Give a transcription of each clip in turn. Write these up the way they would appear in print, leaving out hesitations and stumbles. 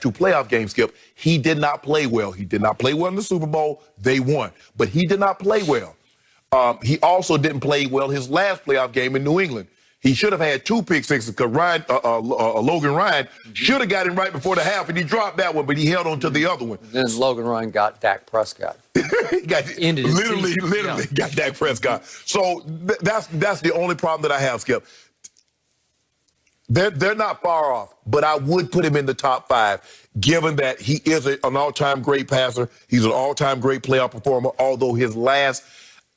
two playoff games, Skip, he did not play well. He did not play well in the Super Bowl. They won. But he did not play well. He also didn't play well his last playoff game in New England. He should have had 2 pick sixes because Logan Ryan should have got him right before the half, and he dropped that one, but he held on to the other one. Then Logan Ryan got Dak Prescott. He got literally got Dak Prescott. So that's the only problem that I have, Skip. They're not far off, but I would put him in the top 5, given that he is an all-time great passer. He's an all-time great playoff performer, although his last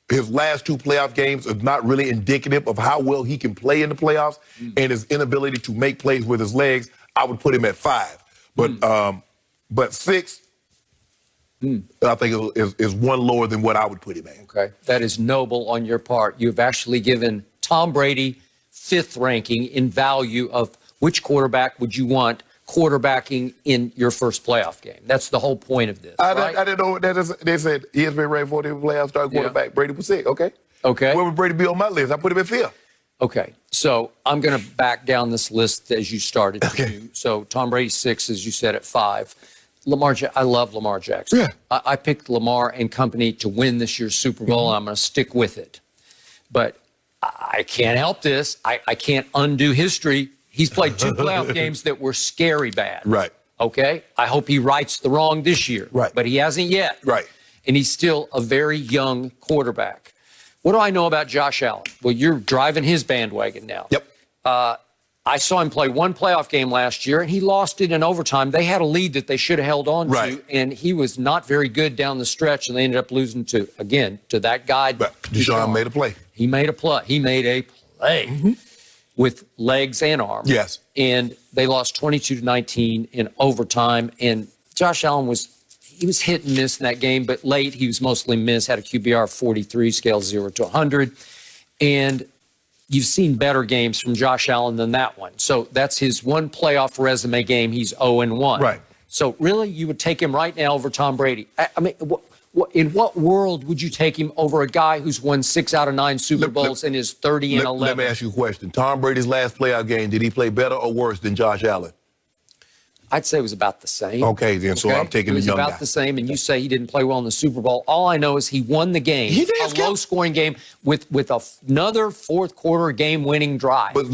2 playoff games is not really indicative of how well he can play in the playoffs and his inability to make plays with his legs. I would put him at 5. But 6, I think is one lower than what I would put him at. Okay, that is noble on your part. You've actually given Tom Brady 5th ranking in value of which quarterback would you want quarterbacking in your first playoff game. That's the whole point of this. I didn't know what that is. They said he has been ranked 40th playoff starting quarterback. Brady was 6. Okay. Okay. Where would Brady be on my list? I put him at 5th. Okay. So I'm going to back down this list as you started. Okay. So Tom Brady 6, as you said, at 5. I love Lamar Jackson. Yeah. I picked Lamar and company to win this year's Super Bowl, and I'm going to stick with it. But I can't help this. I can't undo history. He's played 2 playoff games that were scary bad. Right. Okay? I hope he rights the wrong this year. Right. But he hasn't yet. Right. And he's still a very young quarterback. What do I know about Josh Allen? Well, you're driving his bandwagon now. Yep. I saw him play 1 playoff game last year, and he lost it in overtime. They had a lead that they should have held on to, and he was not very good down the stretch, and they ended up losing to that guy. But Deshaun made a play. He made a play. He made a play with legs and arms. Yes. And they lost 22-19 in overtime, and Josh Allen was hit and miss in that game, but late he was mostly missed, had a QBR of 43, scale 0 to 100. And you've seen better games from Josh Allen than that one. So that's his 1 playoff resume game. He's 0-1. Right. So really, you would take him right now over Tom Brady. I mean, in what world would you take him over a guy who's won 6 out of 9 Super Bowls and is 30-11? Let me ask you a question. Tom Brady's last playoff game, did he play better or worse than Josh Allen? I'd say it was about the same. Okay, then, so I'm taking the young guy. It was about the same, and you say he didn't play well in the Super Bowl. All I know is he won the game, a low-scoring game, with another fourth-quarter game-winning drive. But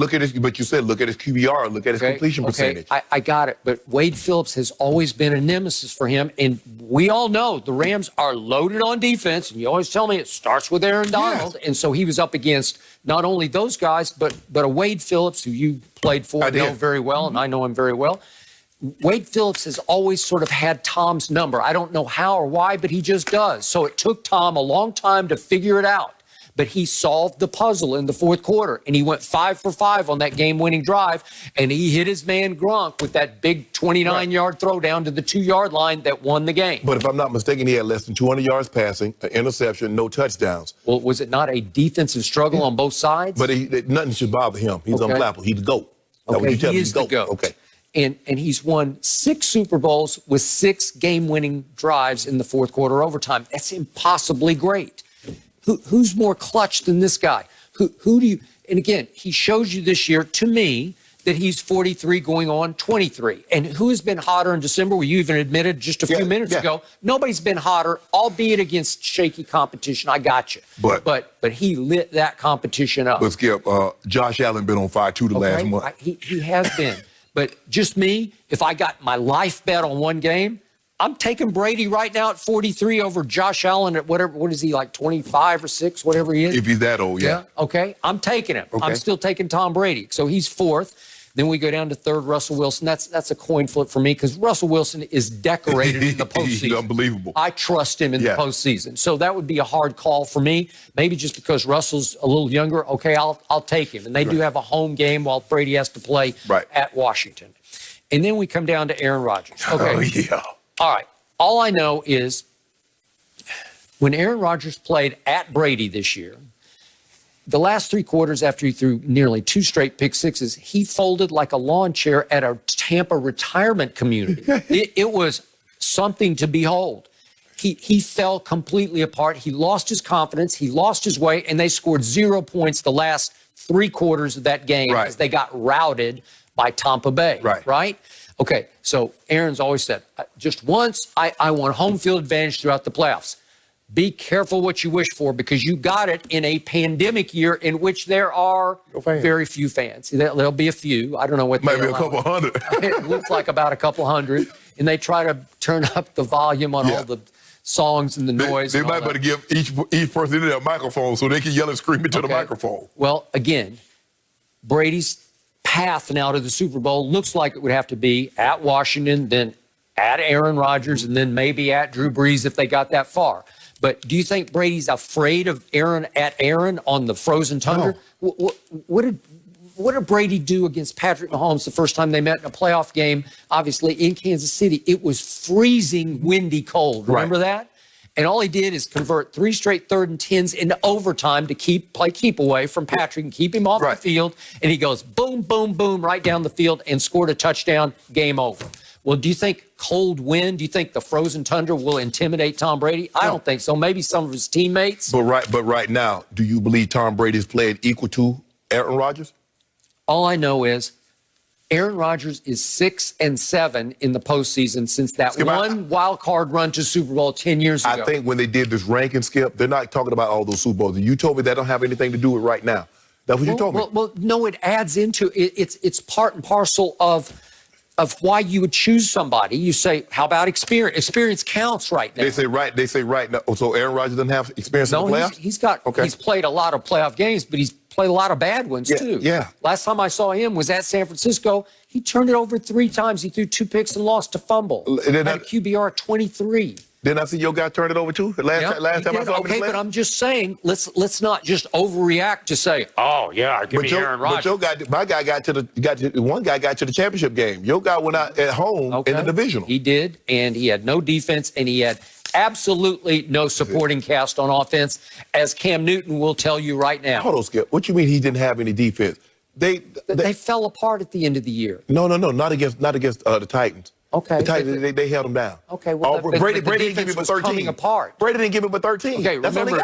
you said look at his QBR, look at his completion percentage. I got it, but Wade Phillips has always been a nemesis for him, and we all know the Rams are loaded on defense, and you always tell me it starts with Aaron Donald, and so he was up against not only those guys, but a Wade Phillips, who you played for, know very well, and I know him very well. Wade Phillips has always sort of had Tom's number. I don't know how or why, but he just does. So it took Tom a long time to figure it out. But he solved the puzzle in the fourth quarter, and he went 5 for 5 on that game-winning drive, and he hit his man Gronk with that big 29-yard throw down to the 2-yard line that won the game. But if I'm not mistaken, he had less than 200 yards passing, an interception, no touchdowns. Well, was it not a defensive struggle on both sides? But nothing should bother him. He's unflappable. He's the GOAT. Okay, he is the GOAT. Okay. And he's won 6 Super Bowls with 6 game-winning drives in the fourth quarter overtime. That's impossibly great. Who's more clutch than this guy? Who do you? And again, he shows you this year, to me, that he's 43 going on 23. And who has been hotter in December? Well, you even admitted just a few minutes ago, nobody's been hotter, albeit against shaky competition. I got you. But he lit that competition up. But Skip, Josh Allen been on fire too the last month. He has been. But just me, if I got my life bet on one game, I'm taking Brady right now at 43 over Josh Allen at what is he, like 25 or 6, whatever he is? If he's that old, yeah. Okay, I'm taking him. Okay. I'm still taking Tom Brady. So he's 4th. Then we go down to 3rd, Russell Wilson. That's a coin flip for me because Russell Wilson is decorated in the postseason. He's unbelievable. I trust him in the postseason. So that would be a hard call for me. Maybe just because Russell's a little younger, okay, I'll take him. And they do have a home game while Brady has to play at Washington. And then we come down to Aaron Rodgers. Okay. Oh, yeah. All right. All I know is when Aaron Rodgers played at Brady this year, the last 3 quarters after he threw nearly 2 straight pick sixes, he folded like a lawn chair at a Tampa retirement community. It was something to behold. He fell completely apart. He lost his confidence. He lost his way, and they scored 0 points the last 3 quarters of that game as they got routed by Tampa Bay. Right? Okay, so Aaron's always said, just once, I want home field advantage throughout the playoffs. Be careful what you wish for, because you got it in a pandemic year in which there are very few fans. There'll be a few. I don't know what. Maybe a couple hundred. It looks like about a couple hundred. And they try to turn up the volume on all the songs and the noise. They might better give each person their microphone so they can yell and scream into the microphone. Well, again, Brady's path now to the Super Bowl looks like it would have to be at Washington, then at Aaron Rodgers, and then maybe at Drew Brees if they got that far. But do you think Brady's afraid of Aaron on the frozen tundra? No. What did Brady do against Patrick Mahomes the first time they met in a playoff game, obviously in Kansas City? It was freezing, windy, cold. Remember that? And all he did is convert 3 straight 3rd and 10s into overtime to play keep away from Patrick and keep him off the field. And he goes boom, boom, boom right down the field and scored a touchdown. Game over. Well, do you think cold wind, do you think the frozen tundra will intimidate Tom Brady? I don't think so. Maybe some of his teammates. But right now, do you believe Tom Brady's played equal to Aaron Rodgers? All I know is Aaron Rodgers is 6-7 in the postseason since that one wild card run to Super Bowl 10 years ago. I think when they did this ranking, Skip, they're not talking about all those Super Bowls. You told me that don't have anything to do with right now. That's what you told me. Well, no, it adds into it. It's part and parcel of why you would choose somebody. You say, how about experience? Experience counts right now. They say right now. So Aaron Rodgers doesn't have experience in the playoffs? He's played a lot of playoff games, but he's played a lot of bad ones too. Yeah. Last time I saw him was at San Francisco. He turned it over 3 times. He threw 2 picks and lost to fumble. Had a QBR of 23. Didn't I see your guy turn it over too? Last time I saw him. Okay, but I'm just saying, let's not just overreact to say, oh yeah, give me Aaron Rodgers. But one guy got to the championship game. Your guy went out at home in the divisional. He did, and he had no defense, and he had absolutely no supporting cast on offense, as Cam Newton will tell you right now. Hold on, Skip. What you mean he didn't have any defense? They fell apart at the end of the year. No, not against the Titans. Okay. The Titans, they held him down. Okay, well, Brady didn't give him a 13. Coming apart. Brady didn't give him a 13. Okay, remember,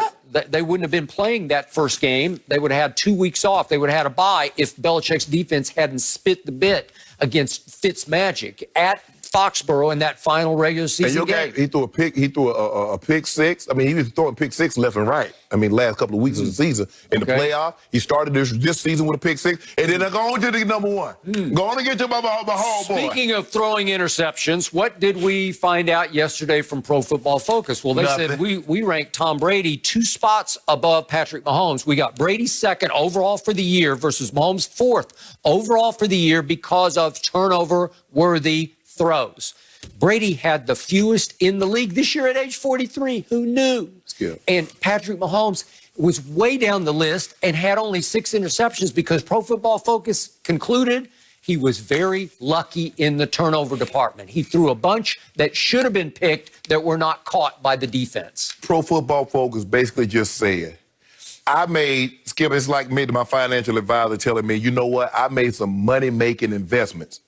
they wouldn't have been playing that first game. They would have had 2 weeks off. They would have had a bye if Belichick's defense hadn't spit the bit against Fitzmagic at Foxborough in that final regular season game. He threw a pick. He threw a pick six. I mean, he was throwing pick six left and right. I mean, last couple of weeks of the season in the playoff, he started this season with a pick six, and then go on to the number one. Go on and get to my homeboy. Speaking of throwing interceptions, what did we find out yesterday from Pro Football Focus? Well, they said we ranked Tom Brady 2 spots above Patrick Mahomes. We got Brady 2nd overall for the year versus Mahomes 4th overall for the year because of turnover-worthy throws. Brady had the fewest in the league this year at age 43. Who knew? And Patrick Mahomes was way down the list and had only 6 interceptions because Pro Football Focus concluded he was very lucky in the turnover department. He threw a bunch that should have been picked that were not caught by the defense. Pro Football Focus basically just said, Skip, it's like me to my financial advisor telling me, you know what, I made some money-making investments.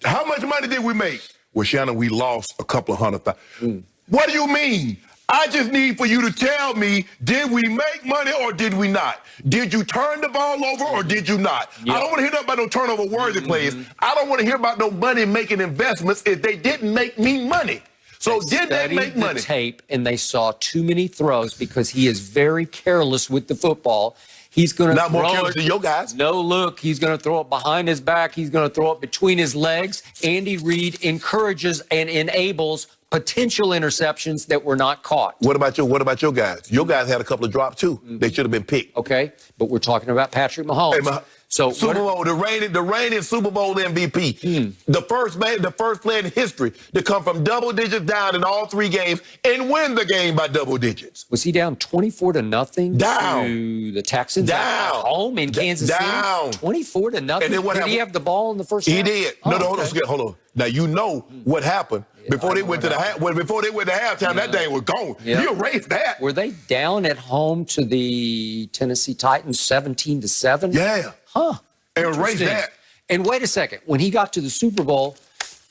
How much money did we make? Well, Shannon, we lost a couple of $100,000. What do you mean? I just need for you to tell me, did we make money or did we not? Did you turn the ball over or did you not? I don't want to hear about no turnover-worthy plays. I don't want to hear about no money-making investments if they didn't make me money. So did they make money? The tape, and they saw too many throws because he is very careless with the football. He's going to not more careless than your guys. No look. He's going to throw it behind his back. He's going to throw it between his legs. Andy Reid encourages and enables potential interceptions that were not caught. What about your guys? Your guys had a couple of drops too. They should have been picked. Okay, but we're talking about Patrick Mahomes. So Super Bowl, the reigning Super Bowl MVP, the first player in history to come from double digits down in all 3 games and win the game by double digits. Was he down 24-0 down to the Texans at home in Kansas City? 24-0. And then what happened? Did he have the ball in the first half? He did. No, hold on. Now you know what happened before they went to halftime. That thing was gone. You erased that. Were they down at home to the Tennessee Titans 17-7? Yeah. Huh. And erase that. And wait a second. When he got to the Super Bowl,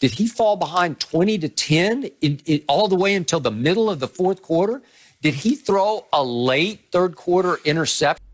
did he fall behind 20-10 all the way until the middle of the 4th quarter? Did he throw a late 3rd quarter interception?